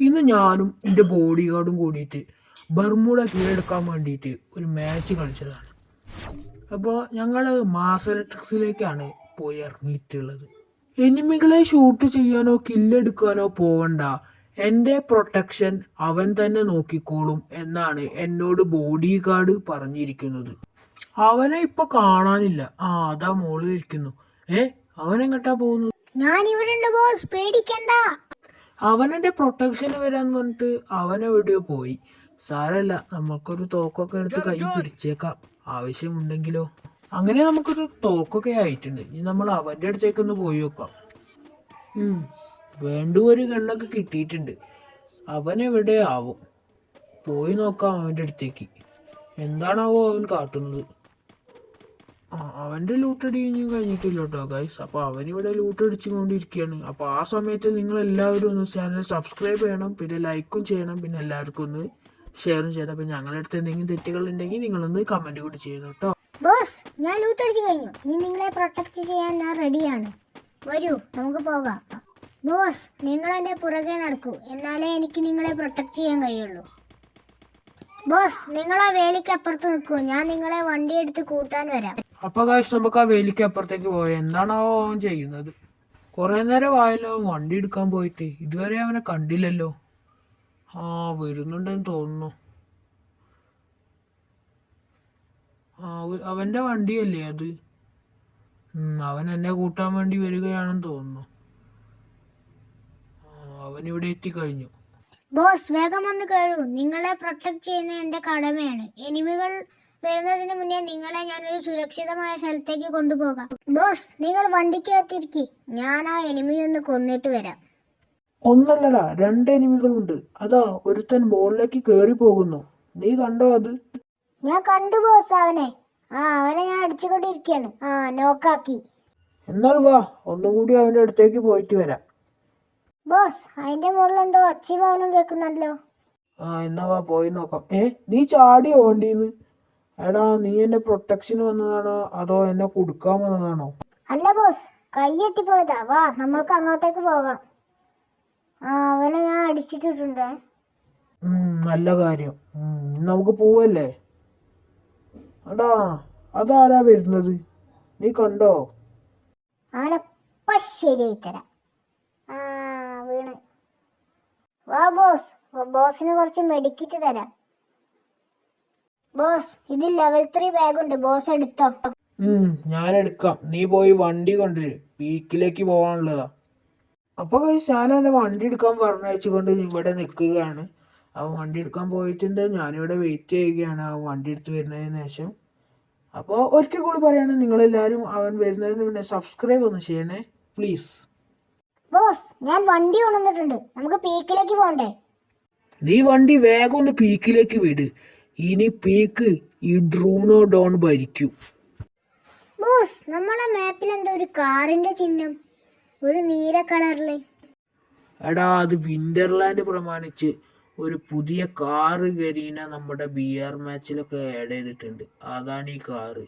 ഇന്ന് ഞാനും എൻ്റെ ബോഡി ഗാർഡും കൂടിയിട്ട് ബർമുഡ കീഴടക്കാൻ വേണ്ടിയിട്ട് ഒരു മാച്ച് കളിച്ചതാണ്. അപ്പോൾ ഞങ്ങൾ മാസ് ഇലക്ട്രിക്സിലേക്കാണ് പോയി ഇറങ്ങിയിട്ടുള്ളത്. എനിമികളെ ഷൂട്ട് ചെയ്യാനോ കില്ലെടുക്കാനോ പോവണ്ട, എൻ്റെ പ്രൊട്ടക്ഷൻ അവൻ തന്നെ നോക്കിക്കോളും എന്നാണ് എന്നോട് ബോഡി ഗാർഡ് പറഞ്ഞിരിക്കുന്നത്. അവനെ ഇപ്പൊ കാണാനില്ല. അതാ മോളിൽ ഇരിക്കുന്നു. അവനെങ്ങട്ടാ പോകുന്നത്? ഞാൻ ഇവിടെ ഉണ്ട് ബോസ്, പേടിക്കണ്ട. അവനെന്റെ പ്രൊട്ടക്ഷന് വരാന്ന് പറഞ്ഞിട്ട് അവനെവിടെയോ പോയി. സാരല്ല, നമുക്കൊരു തോക്കൊക്കെ എടുത്ത് കൈ പിടിച്ചേക്കാം, ആവശ്യമുണ്ടെങ്കിലോ. അങ്ങനെ നമുക്കൊരു തോക്കൊക്കെ ആയിട്ടുണ്ട്. ഇനി നമ്മൾ അവന്റെ അടുത്തേക്കൊന്ന് പോയി നോക്കാം. വീണ്ടും ഒരു ഗണ്ണൊക്കെ കിട്ടിയിട്ടുണ്ട്. അവനെവിടെ ആവും, പോയി നോക്കാം അവന്റെ അടുത്തേക്ക്. എന്താണാവോ അവൻ കാട്ടുന്നത്? അവന്റെ ലൂട്ടടി കഴിഞ്ഞിട്ടില്ല കേട്ടോ ഗൈസ്. അപ്പോൾ അവനിവിടെ ലൂട്ടടിച്ചുകൊണ്ടിരിക്കുകയാണ്. അപ്പോൾ ആ സമയത്ത് നിങ്ങൾ എല്ലാവരും ഒന്ന് ചാനൽ സബ്സ്ക്രൈബ് ചെയ്യണം, പിന്നെ ലൈക്കും ചെയ്യണം, പിന്നെ എല്ലാവർക്കും ഒന്ന് ഷെയറും ചെയ്യണം. പിന്നെ ഞങ്ങളുടെ അടുത്ത് എന്തെങ്കിലും തെറ്റുകൾ ഉണ്ടെങ്കിൽ നിങ്ങളൊന്ന് കമന്റ് കൂടി ചെയ്യണം കേട്ടോ. ബോസ്, ഞാൻ ലൂട്ടടിച്ചു കഴിഞ്ഞു. ഇനി നിങ്ങളെ പ്രൊട്ടക്ട് ചെയ്യാൻ ഞാൻ റെഡിയാണ്. വരൂ, നമുക്ക് പോകാം. ബോസ്, നിങ്ങൾ എൻ്റെ പുറകെ നടക്കൂ, എന്നാലേ എനിക്ക് നിങ്ങളെ പ്രൊട്ടക്ട് ചെയ്യാൻ കഴിയുള്ളൂ. ബോസ്, നിങ്ങൾ ആ വേലിക്ക് അപ്പുറത്ത് നിൽക്കൂ, ഞാൻ നിങ്ങളെ വണ്ടി എടുത്ത് കൂട്ടാൻ വരാം. അപ്പൊ ഗൈസ്, നമുക്ക് ആ വേലിക്ക് അപ്പുറത്തേക്ക് പോയാൽ എന്താണാവോ അവൻ ചെയ്യുന്നത്? കുറെ നേരം ആയല്ലോ വണ്ടി എടുക്കാൻ പോയിട്ട്, ഇതുവരെ അവനെ കണ്ടില്ലല്ലോ. വരുന്നുണ്ടെന്ന് തോന്നുന്നു. അവന്റെ വണ്ടിയല്ലേ അത്? അവൻ എന്നെ കൂട്ടാൻ വേണ്ടി വരികയാണെന്ന് തോന്നുന്നു. അവൻ ഇവിടെ എത്തിക്കഴിഞ്ഞു. ബോസ്, വേഗം വന്ന് കയറൂ, നിങ്ങളെ പ്രൊട്ടക്ട് ചെയ്യുന്നത് എൻ്റെ കടമയാണ്. എനിമികൾ വരുന്നതിന് മുന്നേ നിങ്ങളെ ഞാനൊരു സുരക്ഷിതമായ സ്ഥലത്തേക്ക് കൊണ്ടുപോകാം. ബോസ്, നിങ്ങൾ വണ്ടിക്ക് എത്തിയിരിക്കി, ഞാൻ ആ എനിമി ഒന്ന് കൊന്നിട്ട് വരാം. ഒന്നല്ലടാ, 2 എനിമികളുണ്ട്. അതാ ഒരുത്തൻ ബോളിലേക്ക് കേറി പോകുന്നു. നീ കണ്ടോ അത്? ഞാൻ കണ്ടു ബോസ് അവനെ. അവനെ ഞാൻ അടിച്ചുകൊണ്ടിരിക്കുകയാണ്. നോക്കാക്കി. എന്നാൽ വാ, ഒന്നും കൂടി അവന്റെ അടുത്തേക്ക് പോയിട്ട് വരാം. ബോസ്, അതിന്റെ മുകളിൽ എന്തോ ഒച്ച പോലും കേൾക്കുന്നുണ്ടല്ലോ. എന്നാ വാ, പോയി നോക്കാം. നീ ചാടിയോ വണ്ടിന്ന്? എടാ, നീ എന്നെ പ്രൊട്ടക്ഷന് വന്നതാണോ അതോ എന്നെ കൊടുക്കാൻ വന്നതാണോ? അല്ല ബോസ്, കൈയ്യെട്ടി പോയതാ. വാ, നമ്മൾക്ക് അങ്ങോട്ടേക്ക് പോകാം. അവനെ ഞാൻ അടിച്ചിട്ടുണ്ട്. നല്ല കാര്യം. നമുക്ക് പോവല്ലേ? എടാ, അതാരാ വരുന്നത്? നീ കണ്ടോ? അവനെപ്പ ശരിയായി തരാം. വീണ്. വാ ബോസ്, ബോസിന് കുറച്ച് മെഡിക്കിറ്റ് തരാം. ബോസ്, ഇതിൽ ലെവൽ 3 ബാഗ് ഉണ്ട്, ബോസ് എടുത്തോ. ഞാൻ എടുക്കാം. നീ പോയി വണ്ടി കൊണ്ടുവരും, പീക്കിലേക്ക് പോകാനുള്ളതാ. അപ്പൊ ഞാൻ എന്നെ വണ്ടി എടുക്കാൻ പറഞ്ഞയച്ചുകൊണ്ട് ഇവിടെ നിൽക്കുകയാണ്. അവൻ വണ്ടി എടുക്കാൻ പോയിട്ടുണ്ട്. ഞാനിവിടെ വെയിറ്റ് ചെയ്യുകയാണ് അവൻ വണ്ടി എടുത്ത് വരുന്നതിന് ശേഷം. അപ്പോൾ ഒരിക്കൽ കൂടി പറയാണ്, നിങ്ങളെല്ലാവരും അവൻ വരുന്നതിന് മുന്നേ സബ്സ്ക്രൈബ് ഒന്ന് ചെയ്യണേ പ്ലീസ്. ബോസ്, ഞാൻ വണ്ടി കൊണ്ടുവന്നിട്ടുണ്ട്, നമുക്ക് പീക്കിലേക്ക് പോകണ്ടേ? നീ വണ്ടി വേഗം ഒന്ന് പീക്കിലേക്ക് വിട്. ഇനി പീക്ക് ഈ ഡ്രൂണോ ഡോൺ ഭരിക്കും. ബോസ്, നമ്മളെ മാപ്പിൽ എന്താ ഒരു കാറിന്റെ ചിഹ്നം, ഒരു നീല കളറില്? എടാ, അത് വിന്റർലാൻഡ് പ്രമാണിച്ച് ഒരു പുതിയ കാറ് കരീന നമ്മുടെ BR മാച്ചിലൊക്കെ ആഡ് ചെയ്തിട്ടുണ്ട്. അതാണ് ഈ കാറ്.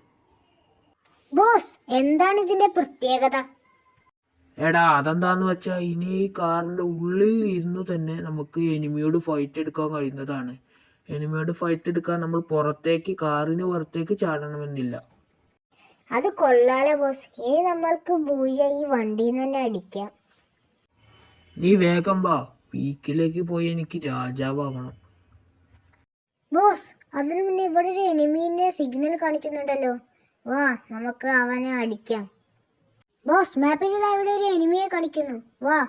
ബോസ്, എന്താണ് ഇതിന്റെ പ്രത്യേകത? എടാ, അതെന്താന്ന് വെച്ചാ ഇനി ഈ കാറിന്റെ ഉള്ളിൽ ഇരുന്നു തന്നെ നമുക്ക് എനിമിയോട് ഫൈറ്റ് എടുക്കാൻ കഴിയുന്നതാണ്. എനിമിയോട് ഫൈറ്റ് എടുക്കാൻ നമ്മൾ കാറിന് പുറത്തേക്ക് ചാടണമെന്നില്ല. അത് കൊള്ളാലോ ബോസ്. ഇനി നമ്മൾക്ക് ബൂയ ഈ വണ്ടിയിൽ നിന്ന് തന്നെ അടിക്കാം. നീ വേഗം വാ, പീക്കിലേക്ക് പോയി എനിക്ക് രാജാവാകണം. ബോസ്, അതിനു മുന്നേ ഇവിടെ ഒരു എനിമീനെ സിഗ്നൽ കാണിക്കുന്നുണ്ടല്ലോ. വാ, നമുക്ക് അവനെ അടിക്കാം. ബോസ്, മാപ്പിൽ ഇതാ ഇവിടെ ഒരു എനിമിയെ കാണിക്കുന്നു. വാ,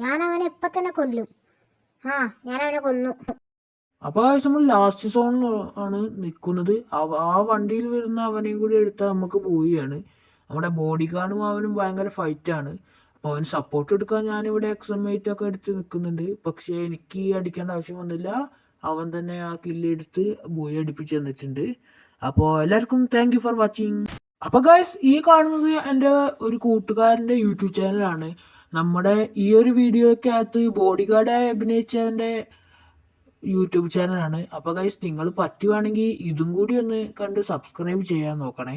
ഞാൻ അവനെ ഇപ്പൊ തന്നെ കൊല്ലും. ഞാൻ അവനെ കൊന്നു. അപ്പോൾ നമ്മൾ ലാസ്റ്റ് സോൺ ആണ് നിൽക്കുന്നത്. ആ വണ്ടിയിൽ വരുന്ന അവനെയും കൂടി എടുത്താൽ നമുക്ക് പോവുകയാണ്. നമ്മുടെ ബോഡി ഗാർഡും അവനും ഭയങ്കര ഫൈറ്റാണ്. അപ്പോൾ അവന് സപ്പോർട്ട് എടുക്കാൻ ഞാനിവിടെ XM8 ഒക്കെ എടുത്ത് നിൽക്കുന്നുണ്ട്. പക്ഷേ എനിക്ക് അടിക്കേണ്ട ആവശ്യം വന്നില്ല. അവൻ തന്നെ ആ കില്ലെടുത്ത് ബോയ് അടിപ്പിച്ച് തന്നിട്ടുണ്ട്. അപ്പോൾ എല്ലാവർക്കും താങ്ക് യു ഫോർ വാച്ചിങ്. അപ്പോൾ ഗൈസ്, ഈ കാണുന്നത് എൻ്റെ ഒരു കൂട്ടുകാരൻ്റെ യൂട്യൂബ് ചാനലാണ്. നമ്മുടെ ഈ ഒരു വീഡിയോയ്ക്കകത്ത് ബോഡി ഗാർഡായി അഭിനയിച്ചവൻ്റെ യൂട്യൂബ് ചാനലാണ്. അപ്പോൾ ഗൈസ്, നിങ്ങൾ പറ്റുവാണെങ്കിൽ ഇതും കൂടി ഒന്ന് കണ്ട് സബ്സ്ക്രൈബ് ചെയ്യാൻ നോക്കണേ.